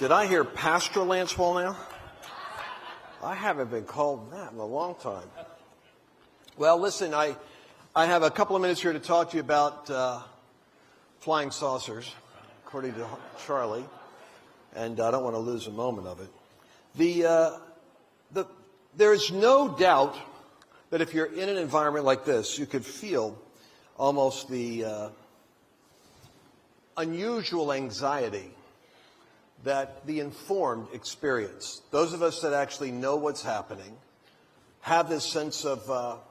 Did I hear Pastor Lance Hall now? I haven't been called that in a long time. Well, listen, I have a couple of minutes here to talk to you about flying saucers, according to Charlie, and I don't want to lose a moment of it. There is no doubt that if you're in an environment like this, you could feel almost the unusual anxiety that the informed experience. Those of us that actually know what's happening have this sense of,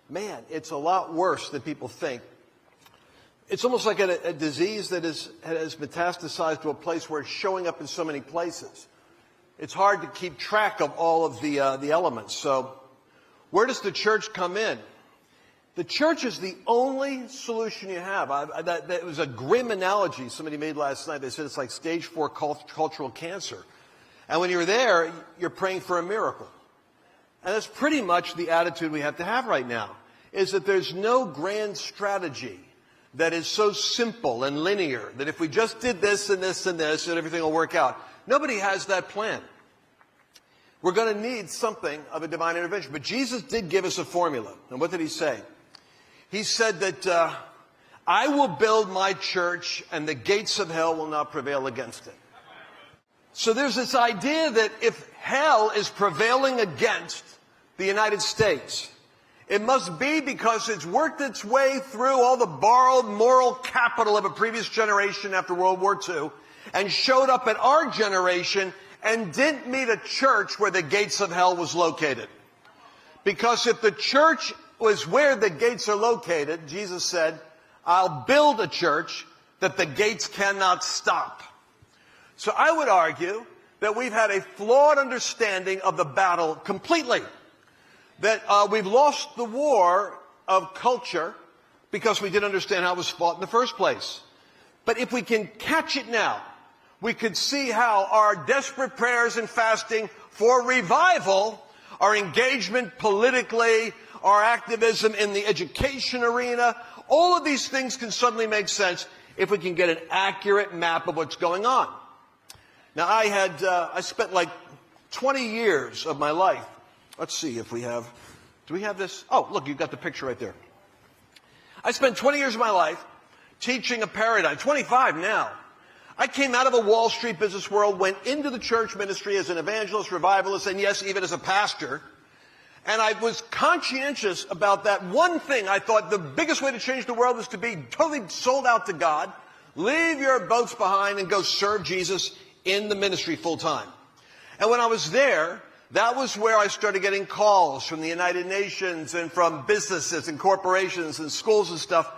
man, it's a lot worse than people think. It's almost like a disease that has metastasized to a place where it's showing up in so many places. It's hard to keep track of all of the elements. So where does the church come in? The church is the only solution you have. That was a grim analogy somebody made last night. They said it's like stage 4 cultural cancer. And when you're there, you're praying for a miracle. And that's pretty much the attitude we have to have right now, is that there's no grand strategy that is so simple and linear that if we just did this and this and this, that everything will work out. Nobody has that plan. We're going to need something of a divine intervention. But Jesus did give us a formula. And what did he say? He said that I will build my church and the gates of hell will not prevail against it. So there's this idea that if hell is prevailing against the United States, it must be because it's worked its way through all the borrowed moral capital of a previous generation after World War II and showed up at our generation and didn't meet a church where the gates of hell was located. Because if the church was where the gates are located, Jesus said, I'll build a church that the gates cannot stop. So I would argue that we've had a flawed understanding of the battle completely. That we've lost the war of culture because we didn't understand how it was fought in the first place. But if we can catch it now, we could see how our desperate prayers and fasting for revival, our engagement politically, our activism in the education arena, all of these things can suddenly make sense if we can get an accurate map of what's going on. Now, I spent like 20 years of my life. Let's see if we have, do we have this? Oh, look, you've got the picture right there. I spent 20 years of my life teaching a paradigm, 25 now. I came out of a Wall Street business world, went into the church ministry as an evangelist, revivalist, and yes, even as a pastor. And I was conscientious about that one thing. I thought the biggest way to change the world is to be totally sold out to God, leave your boats behind, and go serve Jesus in the ministry full time. And when I was there, that was where I started getting calls from the United Nations and from businesses and corporations and schools and stuff.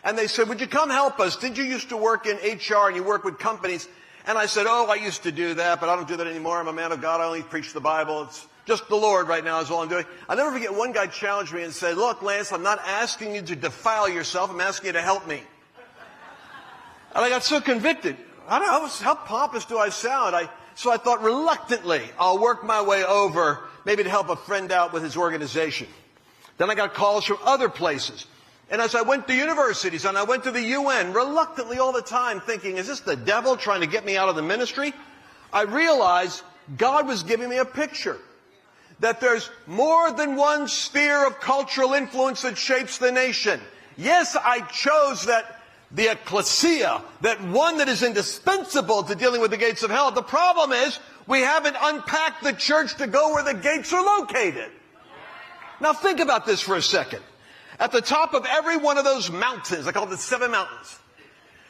And they said, would you come help us? Did you used to work in HR and you work with companies? And I said, oh, I used to do that, but I don't do that anymore. I'm a man of God. I only preach the Bible. It's just the Lord right now is all I'm doing. I'll never forget one guy challenged me and said, look, Lance, I'm not asking you to defile yourself. I'm asking you to help me. And I got so convicted. I don't know, how pompous do I sound? So I thought reluctantly, I'll work my way over, maybe to help a friend out with his organization. Then I got calls from other places. And as I went to universities and I went to the UN, reluctantly all the time thinking, is this the devil trying to get me out of the ministry? I realized God was giving me a picture. That there's more than one sphere of cultural influence that shapes the nation. Yes, I chose that the ecclesia, that one that is indispensable to dealing with the gates of hell. The problem is we haven't unpacked the church to go where the gates are located. Now think about this for a second. At the top of every one of those mountains, I call it the 7 mountains.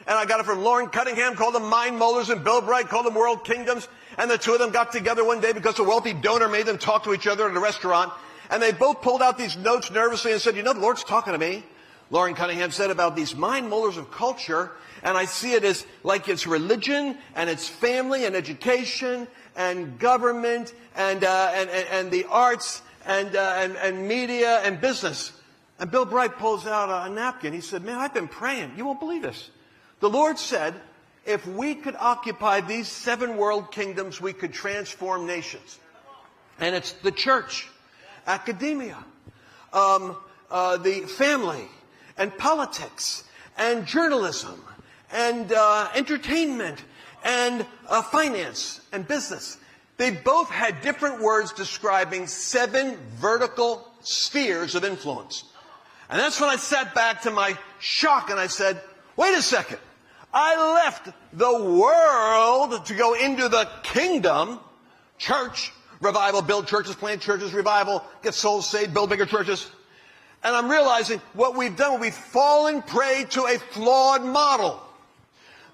And I got it from Lauren Cunningham, called them Mind Molars, and Bill Bright called them World Kingdoms. And the two of them got together one day because a wealthy donor made them talk to each other at a restaurant. And they both pulled out these notes nervously and said, you know, the Lord's talking to me. Lauren Cunningham said about these mind molars of culture, and I see it as like it's religion and it's family and education and government and the arts and media and business. And Bill Bright pulls out a napkin. He said, man, I've been praying. You won't believe this. The Lord said, if we could occupy these 7 world kingdoms, we could transform nations. And it's the church, academia, the family, and politics, and journalism, and entertainment, and finance and business. They both had different words describing 7 vertical spheres of influence. And that's when I sat back to my shock and I said, wait a second. I left the world to go into the kingdom, church, revival, build churches, plant churches, revival, get souls saved, build bigger churches. And I'm realizing what we've done, we've fallen prey to a flawed model.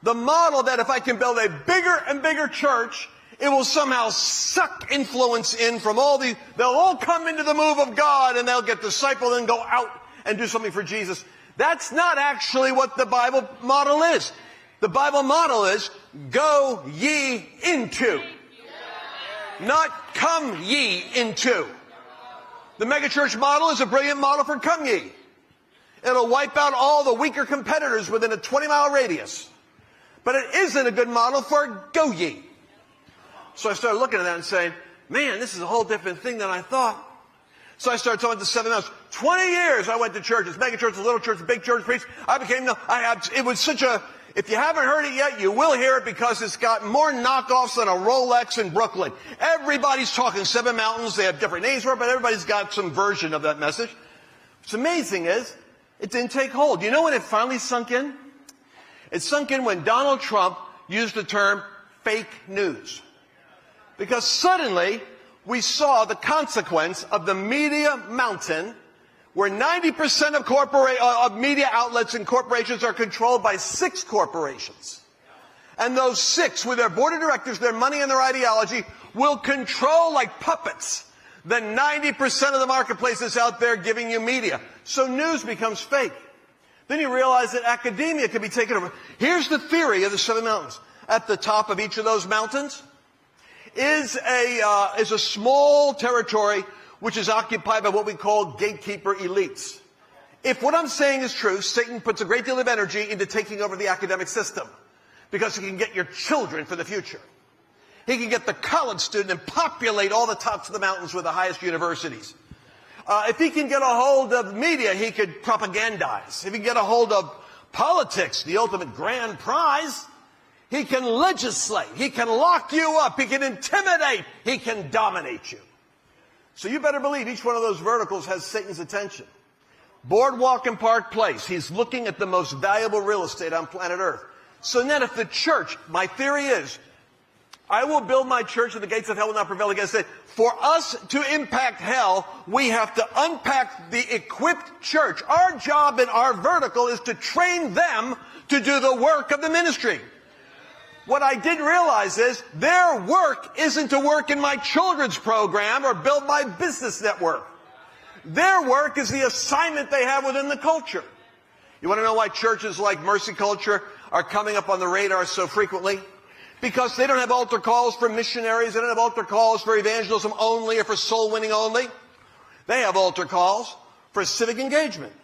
The model that if I can build a bigger and bigger church, it will somehow suck influence in from they'll all come into the move of God and they'll get discipled and go out and do something for Jesus. That's not actually what the Bible model is. The Bible model is, go ye into. Not come ye into. The megachurch model is a brilliant model for come ye. It'll wipe out all the weaker competitors within a 20-mile radius. But it isn't a good model for go ye. So I started looking at that and saying, man, this is a whole different thing than I thought. So I started talking to 7 months. 20 years I went to churches, megachurches, little churches, big church, preached. It was such a, if you haven't heard it yet, you will hear it because it's got more knockoffs than a Rolex in Brooklyn. Everybody's talking 7 mountains. They have different names for it, but everybody's got some version of that message. What's amazing is it didn't take hold. You know when it finally sunk in? It sunk in when Donald Trump used the term fake news. Because suddenly we saw the consequence of the media mountain, where 90% of media outlets and corporations are controlled by 6 corporations. And those 6, with their board of directors, their money and their ideology, will control like puppets the 90% of the marketplaces out there giving you media. So news becomes fake. Then you realize that academia can be taken over. Here's the theory of the 7 mountains. At the top of each of those mountains is a small territory which is occupied by what we call gatekeeper elites. If what I'm saying is true, Satan puts a great deal of energy into taking over the academic system because he can get your children for the future. He can get the college student and populate all the tops of the mountains with the highest universities. If he can get a hold of media, he could propagandize. If he can get a hold of politics, the ultimate grand prize, he can legislate. He can lock you up. He can intimidate. He can dominate you. So you better believe each one of those verticals has Satan's attention. Boardwalk and Park Place. He's looking at the most valuable real estate on planet Earth. So then if the church, my theory is, I will build my church and the gates of hell will not prevail against it. For us to impact hell, we have to unpack the equipped church. Our job in our vertical is to train them to do the work of the ministry. What I didn't realize is their work isn't to work in my children's program or build my business network. Their work is the assignment they have within the culture. You want to know why churches like Mercy Culture are coming up on the radar so frequently? Because they don't have altar calls for missionaries. They don't have altar calls for evangelism only or for soul winning only. They have altar calls for civic engagement.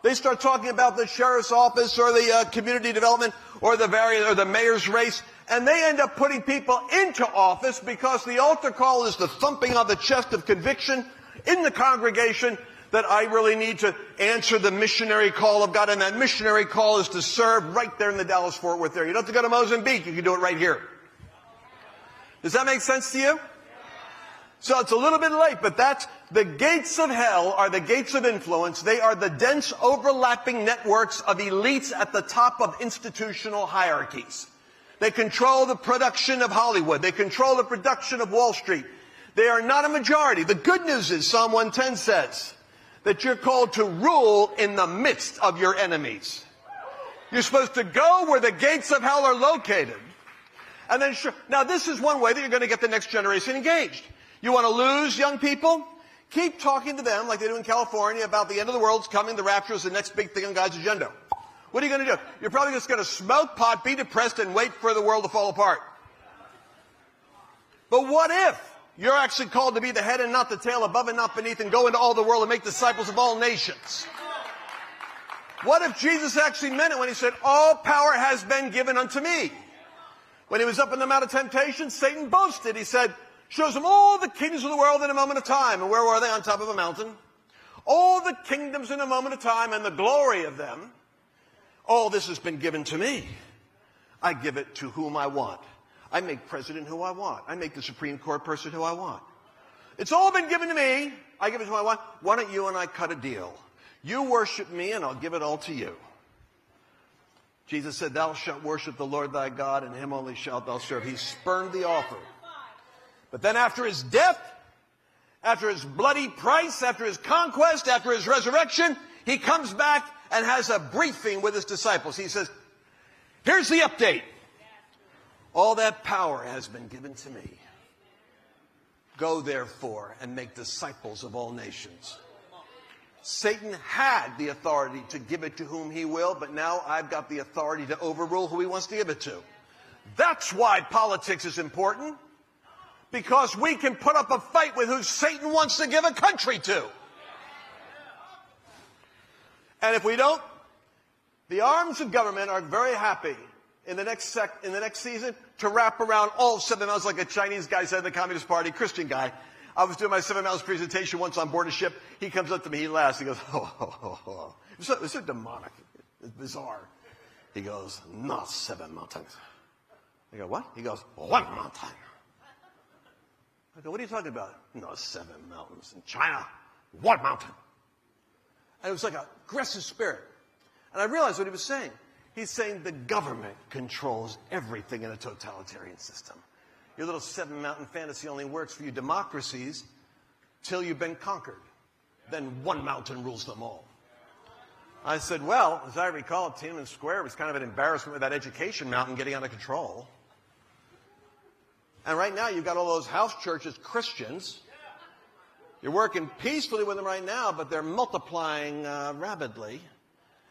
They start talking about the sheriff's office or the community development or the mayor's race, and they end up putting people into office because the altar call is the thumping on the chest of conviction in the congregation that I really need to answer the missionary call of God, and that missionary call is to serve right there in the Dallas-Fort Worth area. You don't have to go to Mozambique. You can do it right here. Does that make sense to you? So it's a little bit late, but that's the gates of hell are the gates of influence. They are the dense overlapping networks of elites at the top of institutional hierarchies. They control the production of Hollywood. They control the production of Wall Street. They are not a majority. The good news is Psalm 110 says that you're called to rule in the midst of your enemies. You're supposed to go where the gates of hell are located. And then, now this is one way that you're going to get the next generation engaged. You want to lose young people? Keep talking to them like they do in California about the end of the world's coming, the rapture is the next big thing on God's agenda. What are you going to do? You're probably just going to smoke pot, be depressed, and wait for the world to fall apart. But what if you're actually called to be the head and not the tail, above and not beneath, and go into all the world and make disciples of all nations? What if Jesus actually meant it when he said, all power has been given unto me? When he was up in the Mount of Temptation, Satan boasted. He said, shows them all the kingdoms of the world in a moment of time. And where were they? On top of a mountain. All the kingdoms in a moment of time and the glory of them. All this has been given to me. I give it to whom I want. I make president who I want. I make the Supreme Court person who I want. It's all been given to me. I give it to who I want. Why don't you and I cut a deal? You worship me and I'll give it all to you. Jesus said, thou shalt worship the Lord thy God, and him only shalt thou serve. He spurned the offer. But then after his death, after his bloody price, after his conquest, after his resurrection, he comes back and has a briefing with his disciples. He says, here's the update. All that power has been given to me. Go therefore and make disciples of all nations. Satan had the authority to give it to whom he will, but now I've got the authority to overrule who he wants to give it to. That's why politics is important, because we can put up a fight with who Satan wants to give a country to. And if we don't, the arms of government are very happy in the next season to wrap around all 7 miles, like a Chinese guy said in the Communist Party, Christian guy. I was doing my 7 miles presentation once on board a ship. He comes up to me, he laughs, he goes, oh. It's so demonic, it's bizarre. He goes, not 7 mountains. I go, what? He goes, 1 mountain. I go, what are you talking about? No, 7 mountains. In China, 1 mountain. And it was like an aggressive spirit. And I realized what he was saying. He's saying the government controls everything in a totalitarian system. Your little 7 mountain fantasy only works for you democracies till you've been conquered. Then 1 mountain rules them all. I said, well, as I recall, Tiananmen Square was kind of an embarrassment with that education mountain getting out of control. And right now you've got all those house churches, Christians. You're working peacefully with them right now, but they're multiplying rapidly.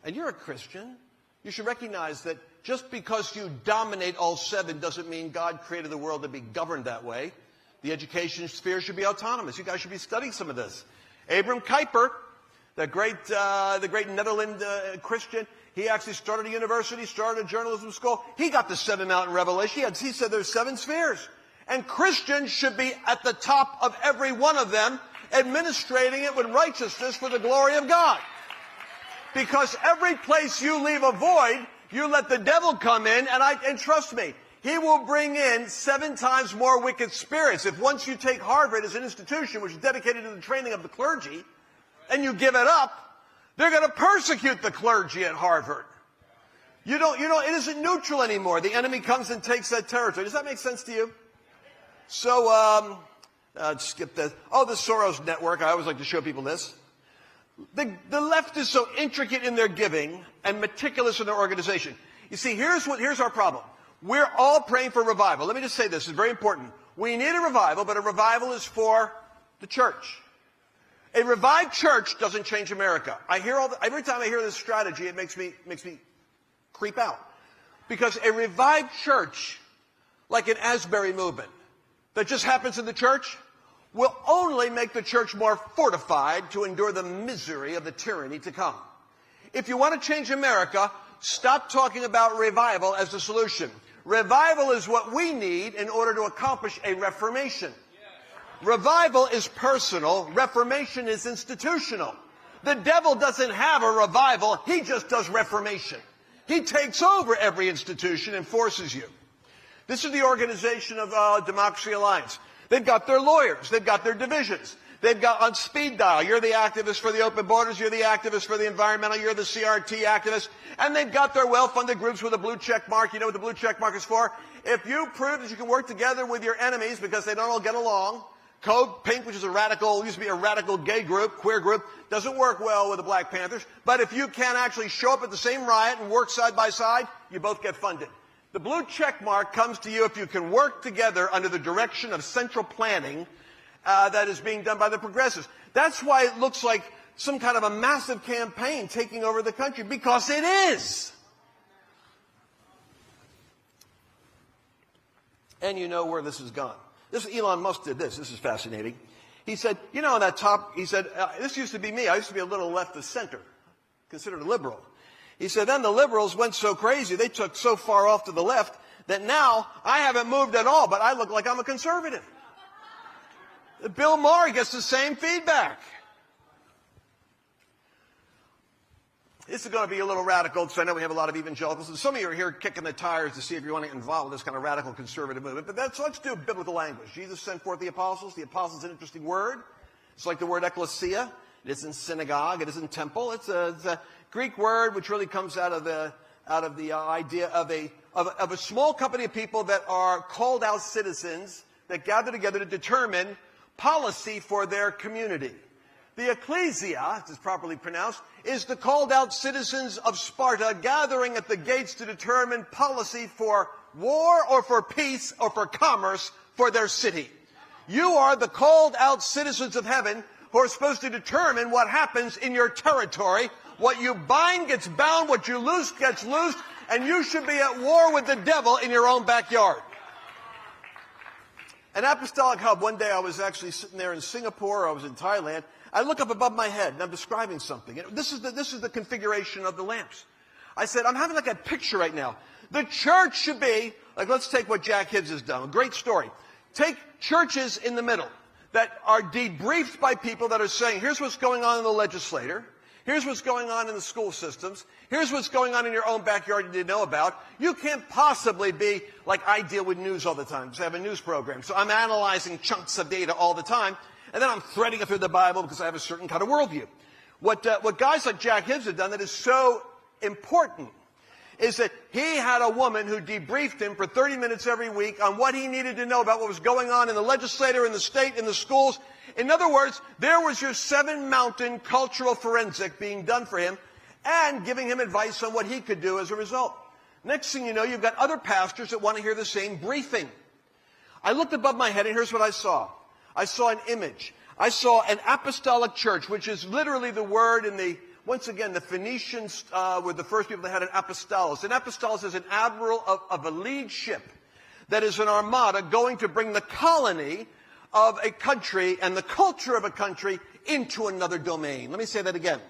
And you're a Christian. You should recognize that just because you dominate all 7 doesn't mean God created the world to be governed that way. The education sphere should be autonomous. You guys should be studying some of this. Abram Kuyper, the great Netherlands Christian, he actually started a university, started a journalism school. He got the 7 mountain revelation. He said there's 7 spheres. And Christians should be at the top of every one of them, administrating it with righteousness for the glory of God. Because every place you leave a void, you let the devil come in, and trust me, he will bring in 7 times more wicked spirits. If once you take Harvard as an institution which is dedicated to the training of the clergy, and you give it up, they're going to persecute the clergy at Harvard. It isn't neutral anymore. The enemy comes and takes that territory. Does that make sense to you? So, skip this. Oh, the Soros network. I always like to show people this. The left is so intricate in their giving and meticulous in their organization. You see, here's our problem. We're all praying for revival. Let me just say this. It's very important. We need a revival, but a revival is for the church. A revived church doesn't change America. Every time I hear this strategy, it makes me creep out. Because a revived church, like an Asbury movement, that just happens in the church, will only make the church more fortified to endure the misery of the tyranny to come. If you want to change America, stop talking about revival as the solution. Revival is what we need in order to accomplish a reformation. Revival is personal. Reformation is institutional. The devil doesn't have a revival. He just does reformation. He takes over every institution and forces you. This is the organization of Democracy Alliance. They've got their lawyers. They've got their divisions. They've got on speed dial. You're the activist for the open borders. You're the activist for the environmental. You're the CRT activist. And they've got their well-funded groups with a blue check mark. You know what the blue check mark is for? If you prove that you can work together with your enemies because they don't all get along, Code Pink, which is used to be a radical gay group, queer group, doesn't work well with the Black Panthers. But if you can actually show up at the same riot and work side by side, you both get funded. The blue check mark comes to you if you can work together under the direction of central planning that is being done by the progressives. That's why it looks like some kind of a massive campaign taking over the country, because it is. And you know where this has gone. Elon Musk did this. This is fascinating. He said, this used to be me. I used to be a little left of center, considered a liberal. He said, then the liberals went so crazy, they took so far off to the left, that now I haven't moved at all, but I look like I'm a conservative. Bill Maher gets the same feedback. This is going to be a little radical, because I know we have a lot of evangelicals, and some of you are here kicking the tires to see if you want to get involved with this kind of radical conservative movement. But let's do biblical language. Jesus sent forth the apostles. The apostles is an interesting word. It's like the word ecclesia. It isn't synagogue. It isn't temple. It's a Greek word which really comes out of the idea of a small company of people that are called out citizens that gather together to determine policy for their community. The ecclesia, as it's properly pronounced, is the called out citizens of Sparta gathering at the gates to determine policy for war or for peace or for commerce for their city. You are the called out citizens of heaven who are supposed to determine what happens in your territory. What you bind gets bound, what you loose gets loosed, and you should be at war with the devil in your own backyard. An apostolic hub. One day I was actually sitting there in Singapore, I was in Thailand. I look up above my head and I'm describing something. This is the configuration of the lamps. I said, I'm having like a picture right now. The church should be, like, let's take what Jack Hibbs has done. A great story. Take churches in the middle that are debriefed by people that are saying, here's what's going on in the legislature. Here's what's going on in the school systems. Here's what's going on in your own backyard you didn't know about. You can't possibly be like I deal with news all the time because I have a news program. So I'm analyzing chunks of data all the time. And then I'm threading it through the Bible because I have a certain kind of worldview. What guys like Jack Hibbs have done that is so important is that he had a woman who debriefed him for 30 minutes every week on what he needed to know about what was going on in the legislature, in the state, in the schools. In other words, there was your 7-mountain cultural forensic being done for him and giving him advice on what he could do as a result. Next thing you know, you've got other pastors that want to hear the same briefing. I looked above my head and here's what I saw. I saw an image. I saw an apostolic church, which is literally the word in once again, the Phoenicians were the first people that had an apostolos. An apostolos is an admiral of a lead ship that is an armada going to bring the colony of a country and the culture of a country into another domain. Let me say that again.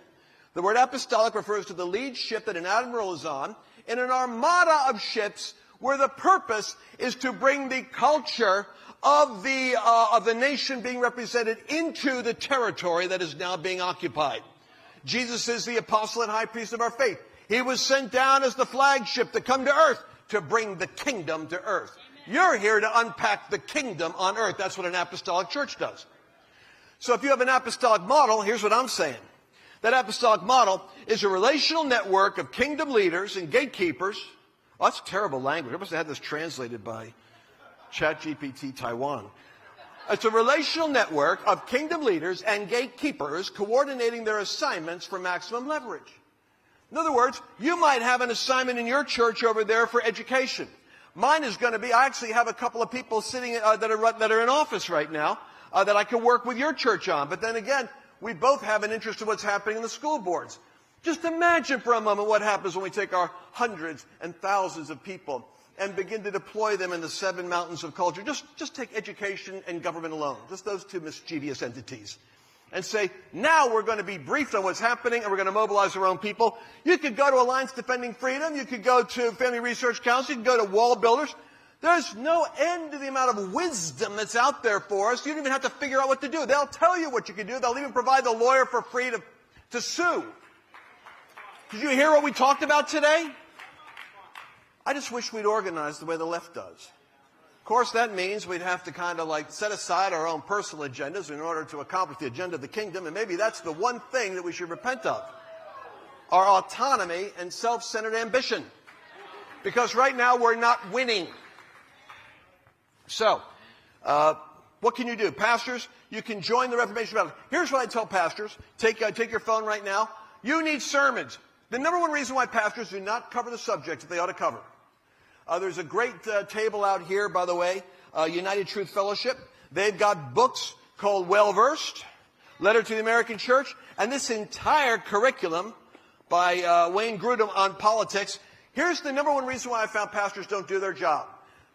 The word apostolic refers to the lead ship that an admiral is on in an armada of ships where the purpose is to bring the culture of the nation being represented into the territory that is now being occupied. Jesus is the apostle and high priest of our faith. He was sent down as the flagship to come to earth to bring the kingdom to earth. You're here to unpack the kingdom on earth. That's what an apostolic church does. So if you have an apostolic model, here's what I'm saying. That apostolic model is a relational network of kingdom leaders and gatekeepers. Oh, that's terrible language. I must have had this translated by ChatGPT Taiwan. It's a relational network of kingdom leaders and gatekeepers coordinating their assignments for maximum leverage. In other words, you might have an assignment in your church over there for education. Mine is going to be, I actually have a couple of people sitting that are in office right now that I can work with your church on. But then again, we both have an interest in what's happening in the school boards. Just imagine for a moment what happens when we take our hundreds and thousands of people and begin to deploy them in the 7 mountains of culture. Just take education and government alone, just those two mischievous entities. And say, now we're going to be briefed on what's happening and we're going to mobilize our own people. You could go to Alliance Defending Freedom. You could go to Family Research Council. You could go to Wall Builders. There's no end to the amount of wisdom that's out there for us. You don't even have to figure out what to do. They'll tell you what you can do. They'll even provide the lawyer for free to sue. Did you hear what we talked about today? I just wish we'd organize the way the left does. Of course, that means we'd have to kind of like set aside our own personal agendas in order to accomplish the agenda of the kingdom, and maybe that's the one thing that we should repent of. Our autonomy and self-centered ambition. Because right now we're not winning. So, what can you do? Pastors, you can join the Reformation battle. Here's what I tell pastors. Take your phone right now. You need sermons. The number one reason why pastors do not cover the subjects that they ought to cover. There's a great table out here, by the way, United Truth Fellowship. They've got books called Well Versed, Letter to the American Church, and this entire curriculum by Wayne Grudem on politics. Here's the number one reason why I found pastors don't do their job.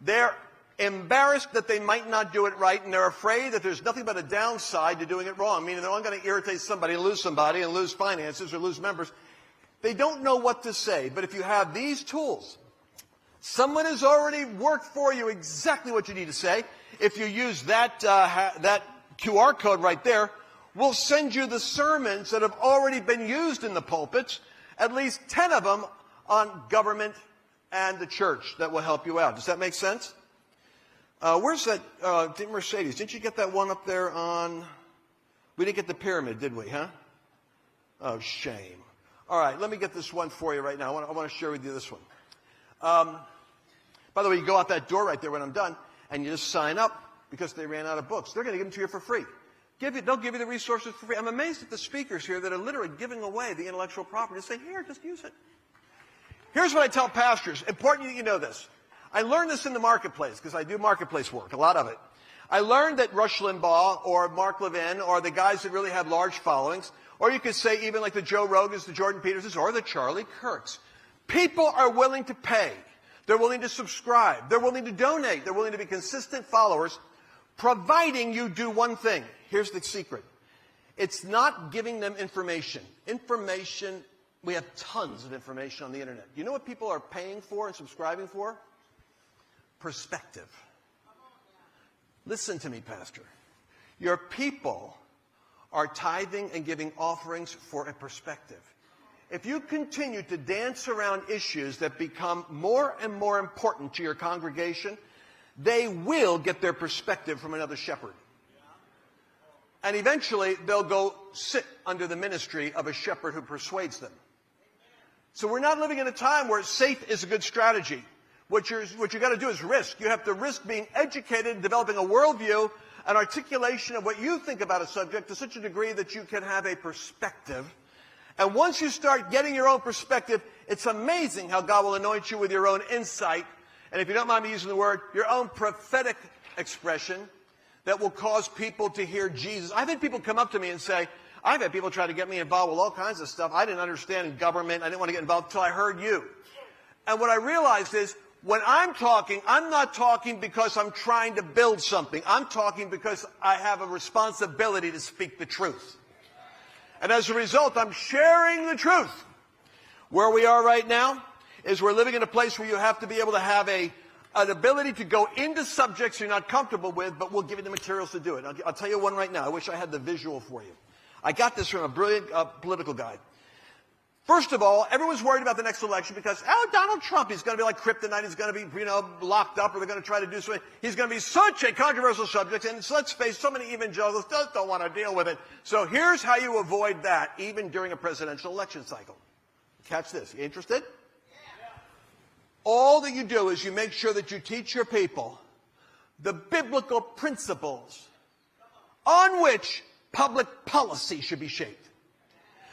They're embarrassed that they might not do it right, and they're afraid that there's nothing but a downside to doing it wrong, meaning they're only going to irritate somebody and lose finances or lose members. They don't know what to say, but if you have these tools, someone has already worked for you exactly what you need to say. If you use that QR code right there, we'll send you the sermons that have already been used in the pulpits, at least 10 of them on government and the church that will help you out. Does that make sense? Where's that Mercedes? Didn't you get that one up there on... We didn't get the pyramid, did we, huh? Oh, shame. All right, let me get this one for you right now. I want to share with you this one. By the way, you go out that door right there when I'm done, and you just sign up because they ran out of books. They're going to give them to you for free. They'll give you the resources for free. I'm amazed at the speakers here that are literally giving away the intellectual property. Say, here, just use it. Here's what I tell pastors. Important that you know this. I learned this in the marketplace because I do marketplace work, a lot of it. I learned that Rush Limbaugh or Mark Levin or the guys that really have large followings, or you could say even like the Joe Rogans, the Jordan Petersons, or the Charlie Kirks. People are willing to pay. They're willing to subscribe. They're willing to donate. They're willing to be consistent followers, providing you do one thing. Here's the secret. It's not giving them information. Information, we have tons of information on the internet. You know what people are paying for and subscribing for? Perspective. Listen to me, Pastor. Your people are tithing and giving offerings for a perspective. If you continue to dance around issues that become more and more important to your congregation, they will get their perspective from another shepherd. And eventually, they'll go sit under the ministry of a shepherd who persuades them. So we're not living in a time where safe is a good strategy. What you got to do is risk. You have to risk being educated, developing a worldview, an articulation of what you think about a subject to such a degree that you can have a perspective. And once you start getting your own perspective, it's amazing how God will anoint you with your own insight. And if you don't mind me using the word, your own prophetic expression that will cause people to hear Jesus. I've had people come up to me and say, I've had people try to get me involved with all kinds of stuff. I didn't understand in government. I didn't want to get involved until I heard you. And what I realized is, when I'm talking, I'm not talking because I'm trying to build something. I'm talking because I have a responsibility to speak the truth. And as a result, I'm sharing the truth. Where we are right now is we're living in a place where you have to be able to have an ability to go into subjects you're not comfortable with, but we'll give you the materials to do it. I'll tell you one right now. I wish I had the visual for you. I got this from a brilliant political guy. First of all, everyone's worried about the next election because, Donald Trump, he's going to be like kryptonite. He's going to be, locked up, or they're going to try to do something. He's going to be such a controversial subject, and let's face, so many evangelicals just don't want to deal with it. So here's how you avoid that, even during a presidential election cycle. Catch this. You interested? Yeah. All that you do is you make sure that you teach your people the biblical principles on which public policy should be shaped.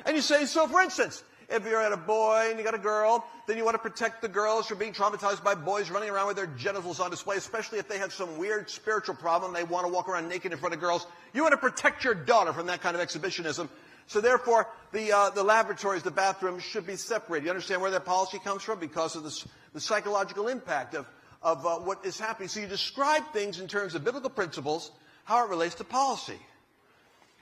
And you say, so for instance, if you're at a boy and you got a girl, then you want to protect the girls from being traumatized by boys running around with their genitals on display, especially if they have some weird spiritual problem. They want to walk around naked in front of girls. You want to protect your daughter from that kind of exhibitionism. So therefore, the laboratories, the bathrooms should be separated. You understand where that policy comes from? Because of the psychological impact of what is happening. So you describe things in terms of biblical principles, how it relates to policy.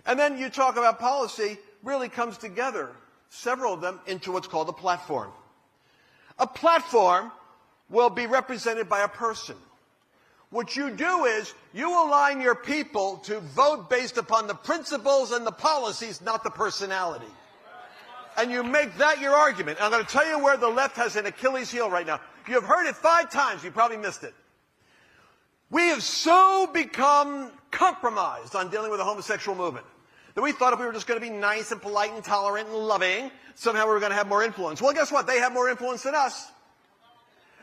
And then you talk about policy really comes together, several of them, into what's called a platform. A platform will be represented by a person. What you do is you align your people to vote based upon the principles and the policies, not the personality. And you make that your argument. And I'm going to tell you where the left has an Achilles heel right now. You've heard it 5 times. You probably missed it. We have so become compromised on dealing with the homosexual movement that we thought if we were just going to be nice and polite and tolerant and loving, somehow we were going to have more influence. Well, guess what? They have more influence than us.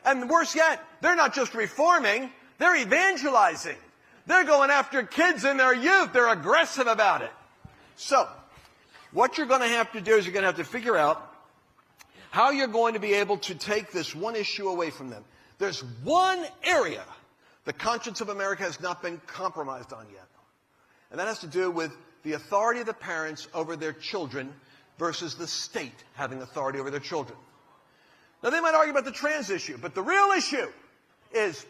And worse yet, they're not just reforming, they're evangelizing. They're going after kids in their youth. They're aggressive about it. So, what you're going to have to do is you're going to have to figure out how you're going to be able to take this one issue away from them. There's one area the conscience of America has not been compromised on yet. And that has to do with the authority of the parents over their children versus the state having authority over their children. Now, they might argue about the trans issue, but the real issue is,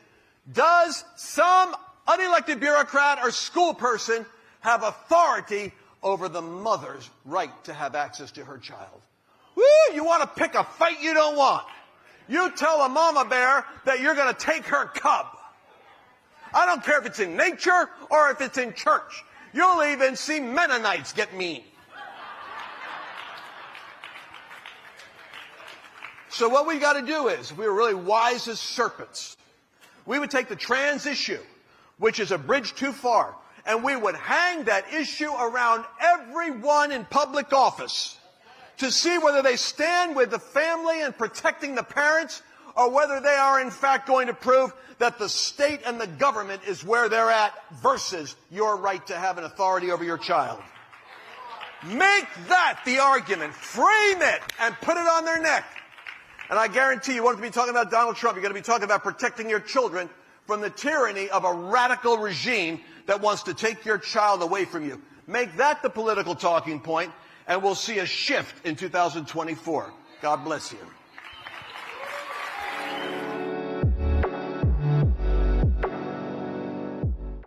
does some unelected bureaucrat or school person have authority over the mother's right to have access to her child? Woo! You want to pick a fight you don't want. You tell a mama bear that you're going to take her cub. I don't care if it's in nature or if it's in church. You'll even see Mennonites get mean. So what we got to do is, if we were really wise as serpents, we would take the trans issue, which is a bridge too far, and we would hang that issue around everyone in public office to see whether they stand with the family and protecting the parents, or whether they are in fact going to prove that the state and the government is where they're at versus your right to have an authority over your child. Make that the argument. Frame it and put it on their neck. And I guarantee you won't be talking about Donald Trump. You're going to be talking about protecting your children from the tyranny of a radical regime that wants to take your child away from you. Make that the political talking point, and we'll see a shift in 2024. God bless you.